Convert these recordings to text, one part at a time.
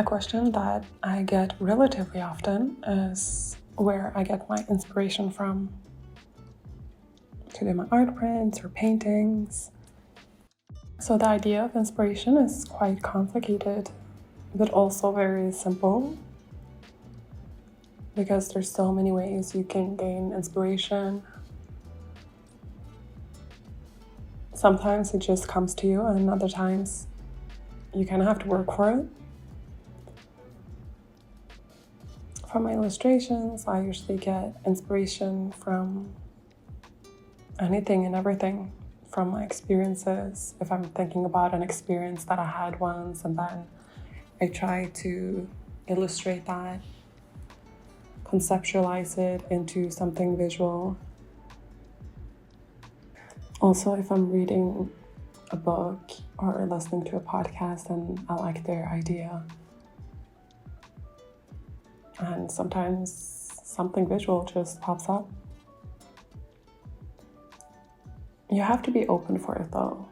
A question that I get relatively often is where I get my inspiration from to do my art prints or paintings. So the idea of inspiration is quite complicated, but also very simple, because there's so many ways you can gain inspiration. Sometimes it just comes to you, and other times you kind of have to work for it. For my illustrations, I usually get inspiration from anything and everything, from my experiences. If I'm thinking about an experience that I had once, and then I try to illustrate that, conceptualize it into something visual. Also, if I'm reading a book or listening to a podcast and I like their idea, and sometimes something visual just pops up. You have to be open for it though.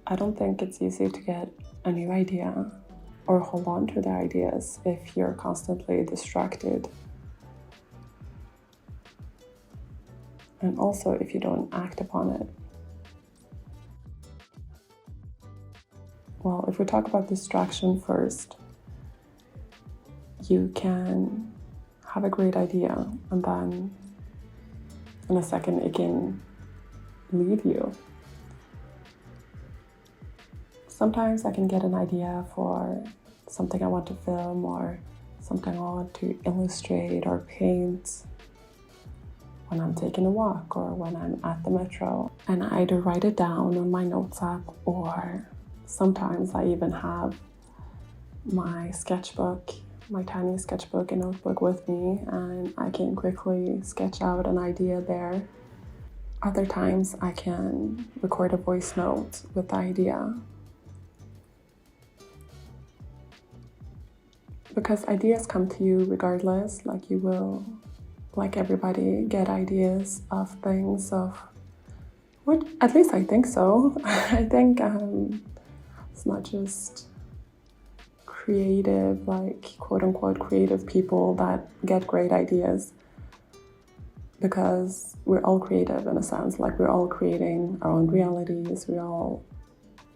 I don't think it's easy to get a new idea or hold on to the ideas if you're constantly distracted. And also if you don't act upon it. Well, if we talk about distraction first, you can have a great idea and then in a second it can leave you. Sometimes I can get an idea for something I want to film or something I want to illustrate or paint when I'm taking a walk or when I'm at the metro. And I either write it down on my notes app, or sometimes I even have my sketchbook, my tiny sketchbook and notebook with me, and I can quickly sketch out an idea there. Other times I can record a voice note with the idea. Because ideas come to you regardless, like you will, like everybody, get ideas of things, of what, at least I think so. I think it's not just creative, like quote unquote creative people that get great ideas, because we're all creative in a sense. Like we're all creating our own realities. We're all,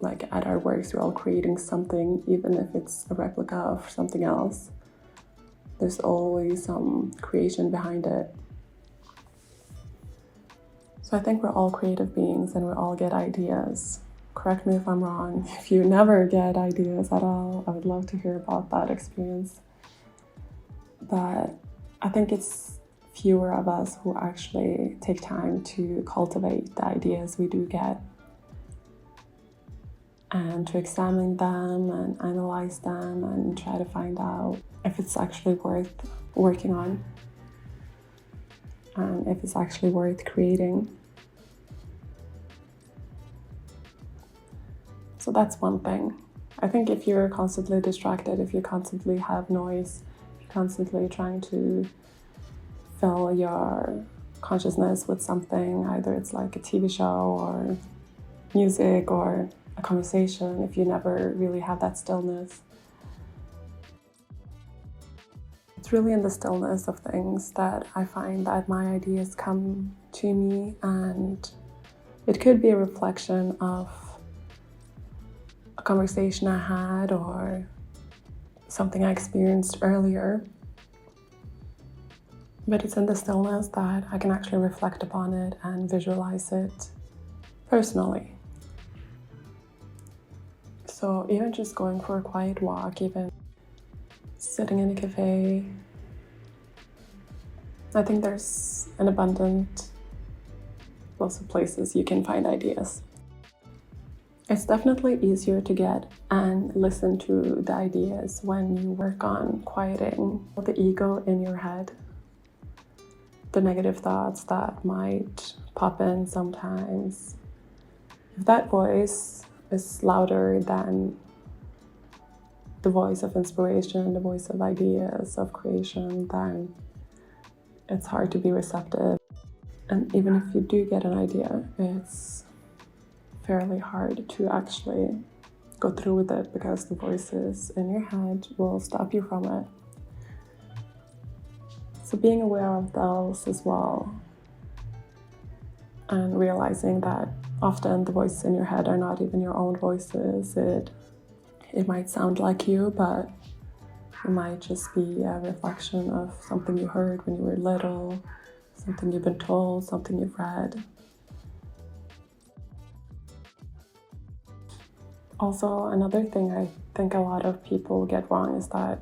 like at our works, we're all creating something, even if it's a replica of something else. There's always some creation behind it. So I think we're all creative beings and we all get ideas. Correct me if I'm wrong. If you never get ideas at all, I would love to hear about that experience. But I think it's fewer of us who actually take time to cultivate the ideas we do get, and to examine them and analyze them and try to find out if it's actually worth working on and if it's actually worth creating. So that's one thing. I think if you're constantly distracted, if you constantly have noise, if you're constantly trying to fill your consciousness with something, either it's like a TV show or music or a conversation, if you never really have that stillness. It's really in the stillness of things that I find that my ideas come to me, and it could be a reflection of a conversation I had or something I experienced earlier. But it's in the stillness that I can actually reflect upon it and visualize it personally. So even just going for a quiet walk, even sitting in a cafe, I think there's an abundant lots of places you can find ideas. It's definitely easier to get and listen to the ideas when you work on quieting the ego in your head, the negative thoughts that might pop in sometimes. If that voice is louder than the voice of inspiration, the voice of ideas, of creation, then it's hard to be receptive. And even if you do get an idea, it's fairly hard to actually go through with it, because the voices in your head will stop you from it. So being aware of those as well, and realizing that often the voices in your head are not even your own voices. It might sound like you, but it might just be a reflection of something you heard when you were little, something you've been told, something you've read. Also, another thing I think a lot of people get wrong is that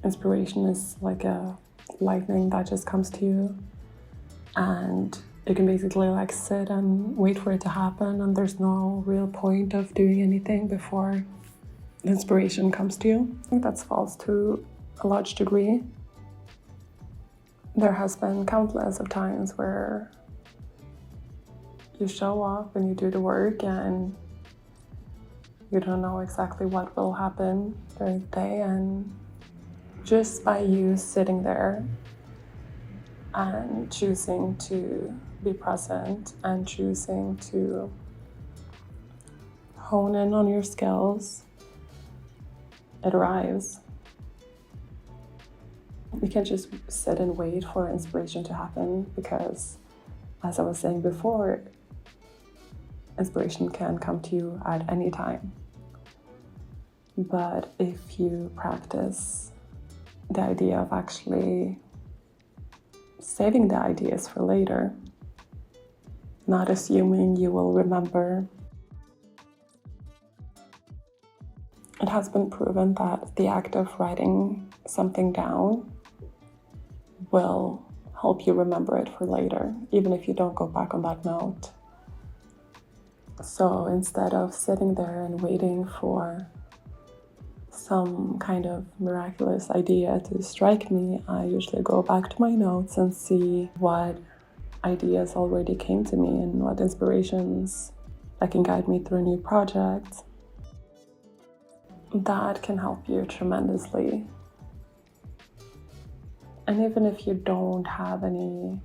inspiration is like a lightning that just comes to you, and you can basically like sit and wait for it to happen, and there's no real point of doing anything before inspiration comes to you. I think that's false to a large degree. There has been countless of times where you show up and you do the work and you don't know exactly what will happen during the day, and just by you sitting there and choosing to be present and choosing to hone in on your skills, it arrives. You can't just sit and wait for inspiration to happen, because, as I was saying before, inspiration can come to you at any time. But if you practice the idea of actually saving the ideas for later, not assuming you will remember, it has been proven that the act of writing something down will help you remember it for later, even if you don't go back on that note. So instead of sitting there and waiting for some kind of miraculous idea to strike me, I usually go back to my notes and see what ideas already came to me and what inspirations that can guide me through a new project. That can help you tremendously. And even if you don't have any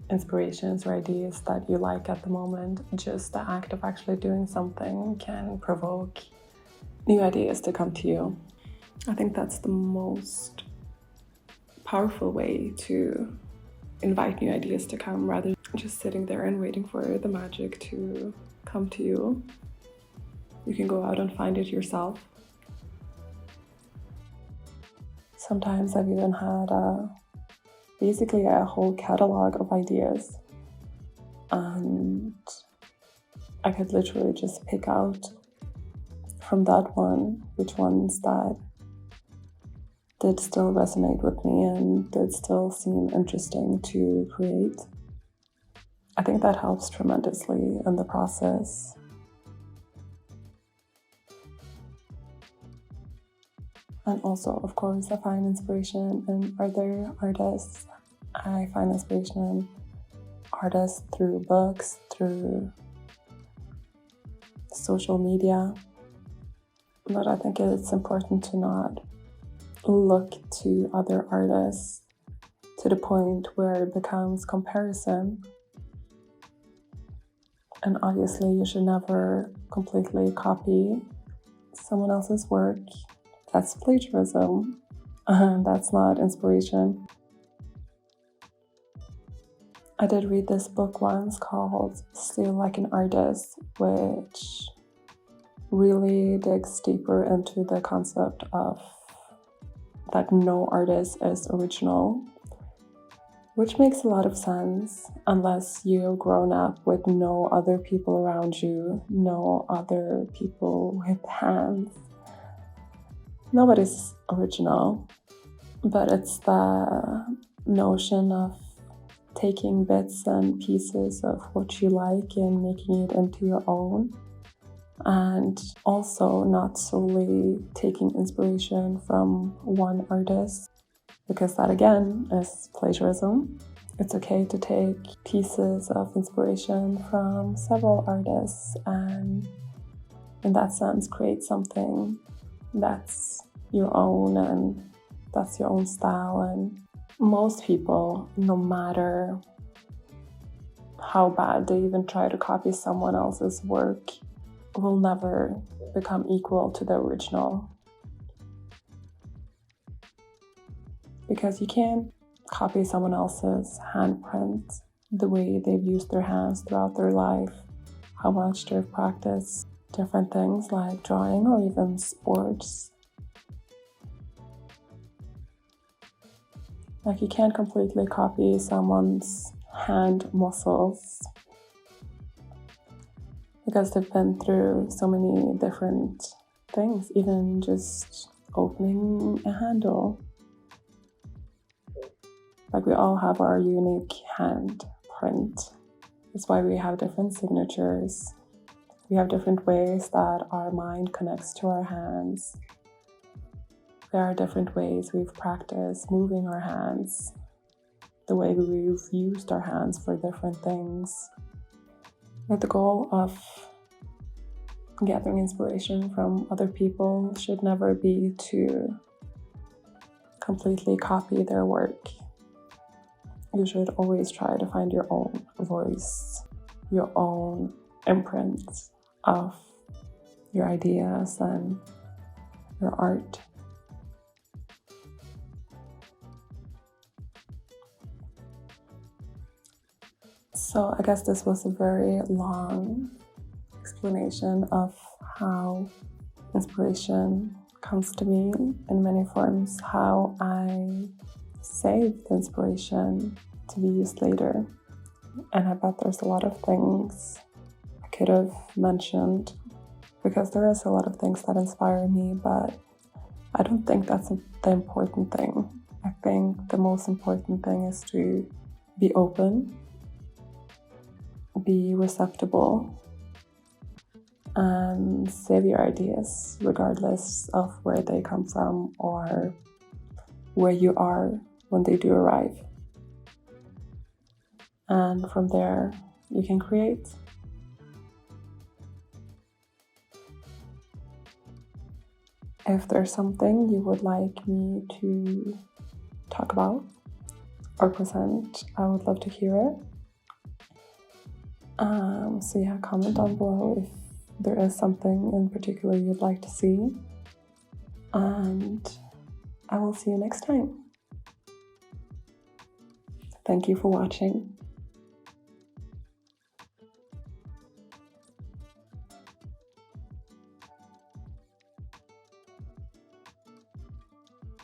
inspirations or ideas that you like at the moment, just the act of actually doing something can provoke new ideas to come to you. I think that's the most powerful way to invite new ideas to come, rather than just sitting there and waiting for the magic to come to you. You can go out and find it yourself. Sometimes I've even had basically a whole catalog of ideas, and I could literally just pick out from that one which ones that did still resonate with me and did still seem interesting to create. I think that helps tremendously in the process. And also, of course, I find inspiration in other artists. I find inspiration in artists through books, through social media. But I think it's important to not look to other artists to the point where it becomes comparison. And obviously, you should never completely copy someone else's work. That's plagiarism, and that's not inspiration. I did read this book once called Still Like an Artist, which really digs deeper into the concept of that no artist is original, which makes a lot of sense unless you've grown up with no other people around you, no other people with hands. Nobody's original, but it's the notion of taking bits and pieces of what you like and making it into your own. And also not solely taking inspiration from one artist, because that again is plagiarism. It's okay to take pieces of inspiration from several artists and in that sense create something that's your own and that's your own style. And most people, no matter how bad they even try to copy someone else's work, will never become equal to the original. Because you can't copy someone else's handprint, the way they've used their hands throughout their life, how much they've practiced different things like drawing or even sports. Like, you can't completely copy someone's hand muscles because they've been through so many different things, even just opening a handle. Like, we all have our unique handprint. That's why we have different signatures. We have different ways that our mind connects to our hands. There are different ways we've practiced moving our hands, the way we've used our hands for different things. But the goal of gathering inspiration from other people should never be to completely copy their work. You should always try to find your own voice, your own imprint of your ideas and your art. So I guess this was a very long explanation of how inspiration comes to me in many forms, how I save the inspiration to be used later. And I bet there's a lot of things I could have mentioned, because there is a lot of things that inspire me, but I don't think that's the important thing. I think the most important thing is to be open, be receptible, and save your ideas regardless of where they come from or where you are when they do arrive. And from there, you can create. If there's something you would like me to talk about or present, I would love to hear it. So yeah, comment down below if there is something in particular you'd like to see. And I will see you next time. Thank you for watching.